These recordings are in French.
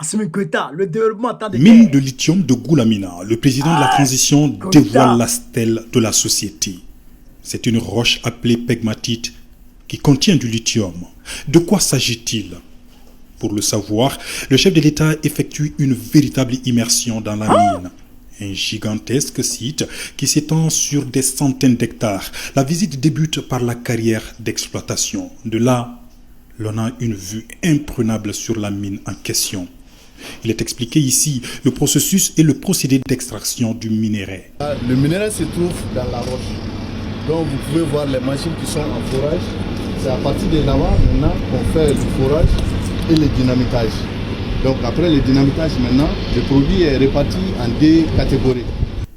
Assimi Goïta, le développement tant de Mine de lithium de Goulamina, le président de la transition dévoile la stèle de la société. C'est une roche appelée pegmatite qui contient du lithium. De quoi s'agit-il? Pour le savoir, le chef de l'État effectue une véritable immersion dans la mine. Un gigantesque site qui s'étend sur des centaines d'hectares. La visite débute par la carrière d'exploitation. De là, l'on a une vue imprenable sur la mine en question. Il est expliqué ici le processus et le procédé d'extraction du minerai. Le minerai se trouve dans la roche. Donc vous pouvez voir les machines qui sont en forage. C'est à partir de là-bas maintenant qu'on fait le forage et le dynamitage. Donc après le dynamitage maintenant, le produit est réparti en deux catégories.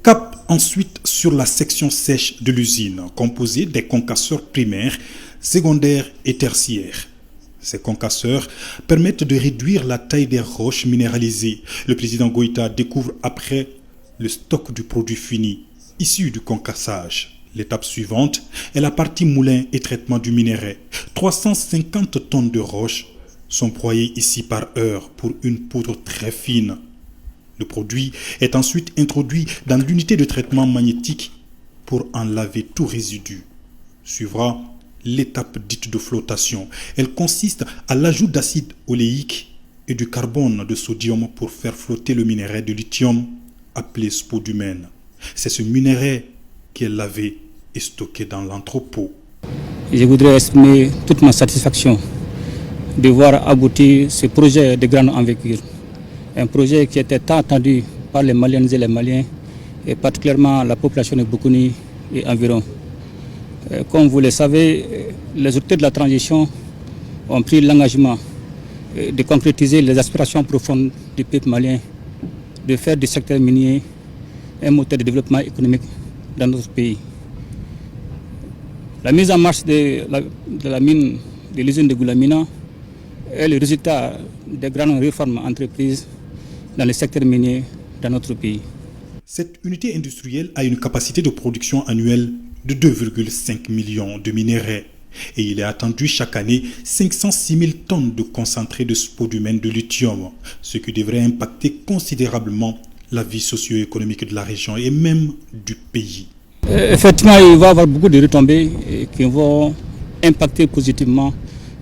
Cap ensuite sur la section sèche de l'usine, composée des concasseurs primaires, secondaires et tertiaires. Ces concasseurs permettent de réduire la taille des roches minéralisées. Le président Goïta découvre après le stock du produit fini, issu du concassage. L'étape suivante est la partie moulin et traitement du minerai. 350 tonnes de roches sont broyées ici par heure pour une poudre très fine. Le produit est ensuite introduit dans l'unité de traitement magnétique pour en laver tout résidu. Suivra l'étape dite de flottation. Elle consiste à l'ajout d'acide oléique et du carbone de sodium pour faire flotter le minerai de lithium appelé spodumène. C'est ce minerai qui est lavé et stocké dans l'entrepôt. Je voudrais exprimer toute ma satisfaction de voir aboutir ce projet de grande envergure. Un projet qui était tant attendu par les Maliennes et les Maliens, et particulièrement la population de Boukouni et environ. Comme vous le savez, les autorités de la transition ont pris l'engagement de concrétiser les aspirations profondes du peuple malien, de faire du secteur minier un moteur de développement économique dans notre pays. La mise en marche de la mine de l'usine de Goulamina est le résultat des grandes réformes entreprises dans le secteur minier dans notre pays. Cette unité industrielle a une capacité de production annuelle de 2,5 millions de minerais et il est attendu chaque année 506 000 tonnes de concentré de spodumène de lithium, ce qui devrait impacter considérablement la vie socio-économique de la région et même du pays. Effectivement, il va y avoir beaucoup de retombées qui vont impacter positivement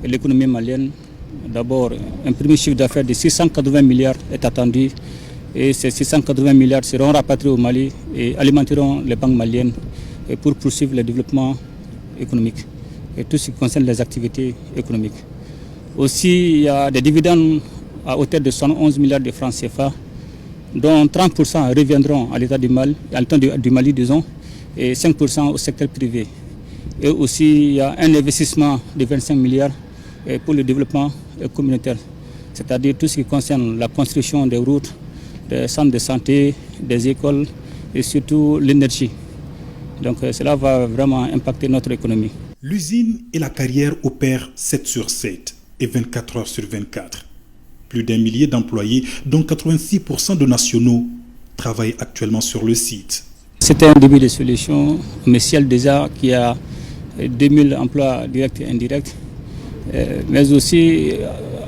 l'économie malienne. D'abord, un premier chiffre d'affaires de 680 milliards est attendu et ces 680 milliards seront rapatriés au Mali et alimenteront les banques maliennes pour poursuivre le développement économique et tout ce qui concerne les activités économiques. Aussi, il y a des dividendes à hauteur de 111 milliards de francs CFA, dont 30% reviendront à l'État du Mali, à l'État du Mali, disons, et 5% au secteur privé. Et aussi, il y a un investissement de 25 milliards pour le développement communautaire, c'est-à-dire tout ce qui concerne la construction des routes, des centres de santé, des écoles et surtout l'énergie. Donc cela va vraiment impacter notre économie. L'usine et la carrière opèrent 7 sur 7 et 24 heures sur 24. Plus d'un millier d'employés, dont 86% de nationaux, travaillent actuellement sur le site. C'était un début de solution, mais Ciel déjà qui a 2000 emplois directs et indirects. Mais aussi,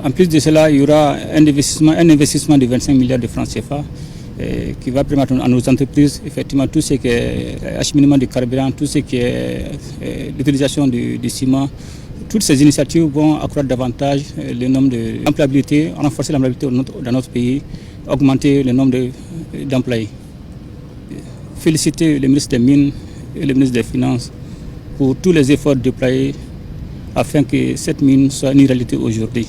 en plus de cela, il y aura un investissement de 25 milliards de francs CFA qui va permettre à nos entreprises, effectivement, tout ce qui est acheminement de carburant, tout ce qui est l'utilisation du ciment. Toutes ces initiatives vont accroître davantage le nombre d'employabilité, renforcer l'employabilité dans notre pays, augmenter le nombre d'employés. Féliciter le ministre des Mines et le ministre des Finances pour tous les efforts déployés afin que cette mine soit une réalité aujourd'hui.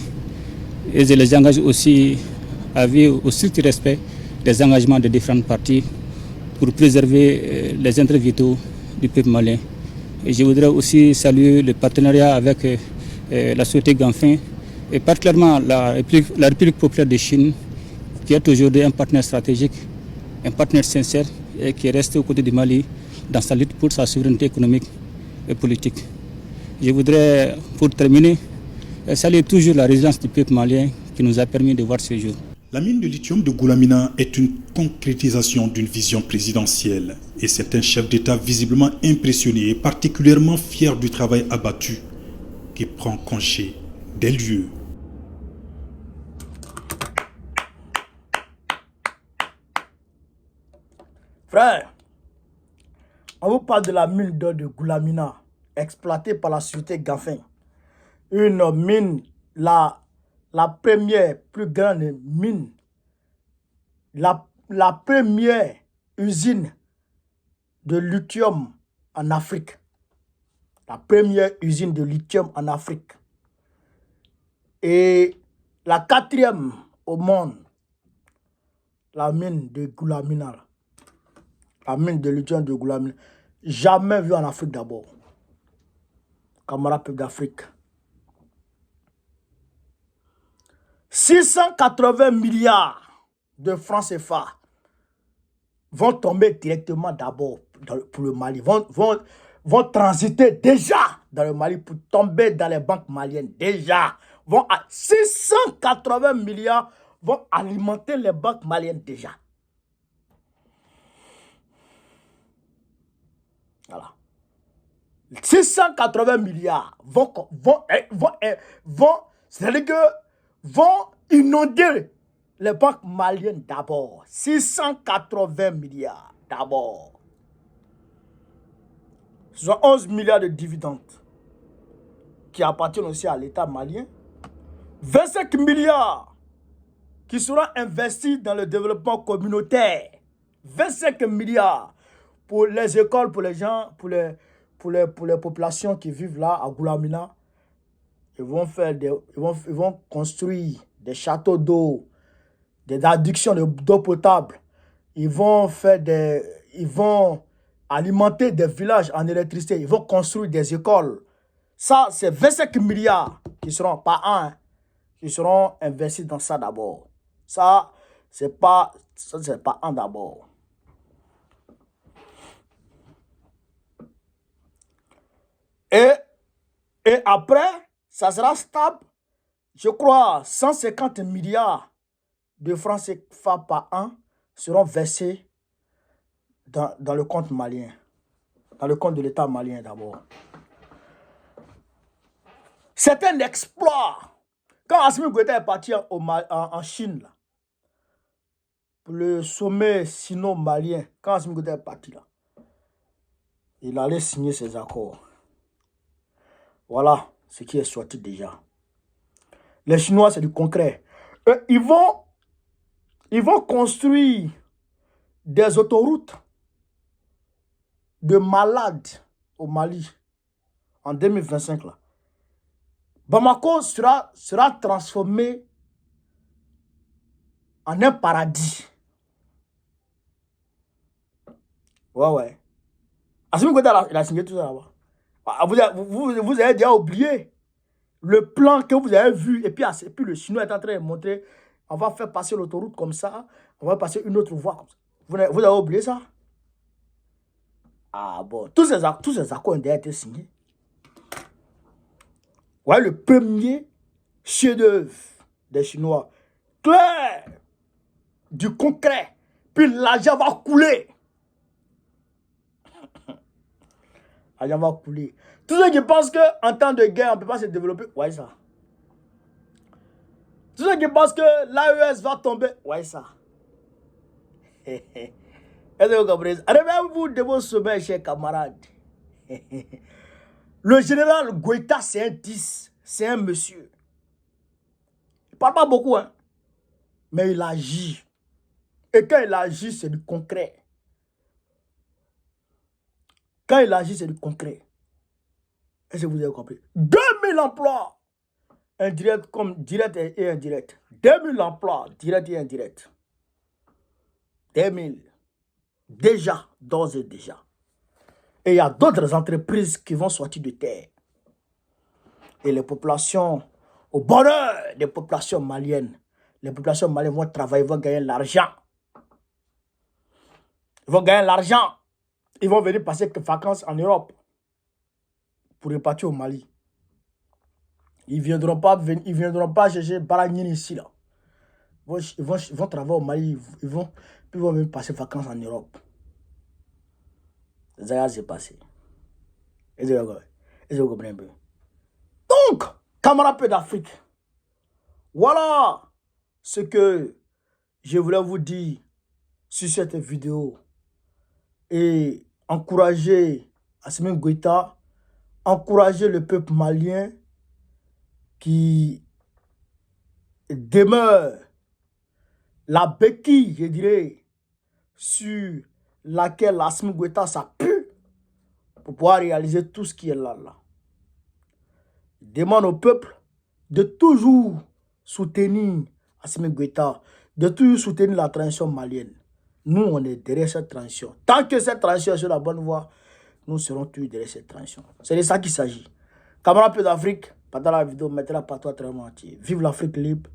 Et je les engage aussi à vivre au strict respect des engagements des différentes parties pour préserver les intérêts vitaux du peuple malien. Et je voudrais aussi saluer le partenariat avec la société Ganfin et particulièrement la République populaire de Chine qui est aujourd'hui un partenaire stratégique, un partenaire sincère et qui est resté aux côtés du Mali dans sa lutte pour sa souveraineté économique et politique. Je voudrais, pour terminer, saluer toujours la résilience du peuple malien qui nous a permis de voir ce jour. La mine de lithium de Goulamina est une concrétisation d'une vision présidentielle et c'est un chef d'État visiblement impressionné et particulièrement fier du travail abattu qui prend congé des lieux. Frère, on vous parle de la mine d'or de Goulamina, exploitée par la société Gaffin. Une mine, la première plus grande mine, la première usine de lithium en Afrique. La première usine de lithium en Afrique. Et la quatrième au monde, la mine de Goulamina. La mine de lithium de Goulamina. Jamais vu en Afrique d'abord. Camarades peuple d'Afrique. 680 milliards de francs CFA vont tomber directement d'abord pour le Mali. Vont transiter déjà dans le Mali pour tomber dans les banques maliennes. Déjà. 680 milliards vont alimenter les banques maliennes déjà. Voilà. 680 milliards c'est-à-dire que vont inonder les banques maliennes d'abord. 680 milliards d'abord. Ce sont 11 milliards de dividendes qui appartiennent aussi à l'État malien. 25 milliards qui seront investis dans le développement communautaire. 25 milliards pour les écoles, pour les gens, pour les populations qui vivent là à Goulamina. Ils vont construire des châteaux d'eau, des addictions d'eau potable. Ils vont alimenter des villages en électricité. Ils vont construire des écoles. Ça, c'est 25 milliards qui seront, pas un, qui seront investis dans ça d'abord. Ça, c'est pas un d'abord. Et après, ça sera stable. Je crois 150 milliards de francs CFA par an seront versés dans le compte malien. Dans le compte de l'État malien d'abord. C'est un exploit. Quand Assimi Goïta est parti en Chine, là, pour le sommet sino-malien, quand Assimi Goïta est parti là, il allait signer ses accords. Voilà ce qui est sorti déjà. Les Chinois, c'est du concret. Ils vont construire des autoroutes de malades au Mali en 2025. Là. Bamako sera transformé en un paradis. Ouais. Assimi Goïta, il a signé tout ça là-bas. Vous avez déjà oublié le plan que vous avez vu. Et puis le Chinois est en train de montrer, on va faire passer l'autoroute comme ça. On va passer une autre voie comme ça. Vous avez oublié ça? Ah bon, tous ces accords ont déjà été signés. Ouais, le premier chef-d'œuvre des Chinois. Clair, du concret. Puis l'argent va couler. L'argent va couler. Tous ceux qui pensent qu'en temps de guerre, on ne peut pas se développer, ouais ça. Tous ceux qui pensent que l'AES va tomber, ouais ça. Est-ce que vous comprenez? Réveillez-vous de vos sommets, chers camarades. Le général Goïta, c'est un 10. C'est un monsieur. Il ne parle pas beaucoup, hein. Mais il agit. Et quand il agit, c'est du concret. Quand il agit, c'est du concret. Est-ce que vous avez compris? 2000 emplois. Indirect comme direct et indirect. 2000 emplois, direct et indirect. 2000. Déjà, d'ores et déjà. Et il y a d'autres entreprises qui vont sortir de terre. Et les populations, au bonheur des populations maliennes, les populations maliennes vont travailler, vont gagner l'argent. Ils vont gagner l'argent. Ils vont venir passer quelques vacances en Europe pour repartir au Mali. Ils ne viendront pas chercher Baragnini ici. Là. Ils vont travailler au Mali. Ils vont même passer vacances en Europe. Ça s'est passé. Est-ce que vous comprenez un peu? Donc, camarades d'Afrique, voilà ce que je voulais vous dire sur cette vidéo et encourager Assimi Goïta, encourager le peuple malien qui demeure la béquille, je dirais, sur laquelle Assimi Goïta s'appuie pour pouvoir réaliser tout ce qui est là. Il demande au peuple de toujours soutenir Assimi Goïta, de toujours soutenir la transition malienne. Nous, on est derrière cette transition. Tant que cette transition est sur la bonne voie, nous serons toujours derrière cette transition. C'est de ça qu'il s'agit. Camarades peu d'Afrique, pendant la vidéo, mettez-la partout à travers le monde entier. Vive l'Afrique libre,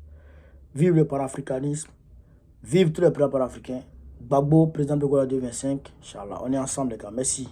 vive le panafricanisme, vive tous les peuples africains. Gbagbo, président de Gola 2025, Inch'Allah, on est ensemble les gars, merci.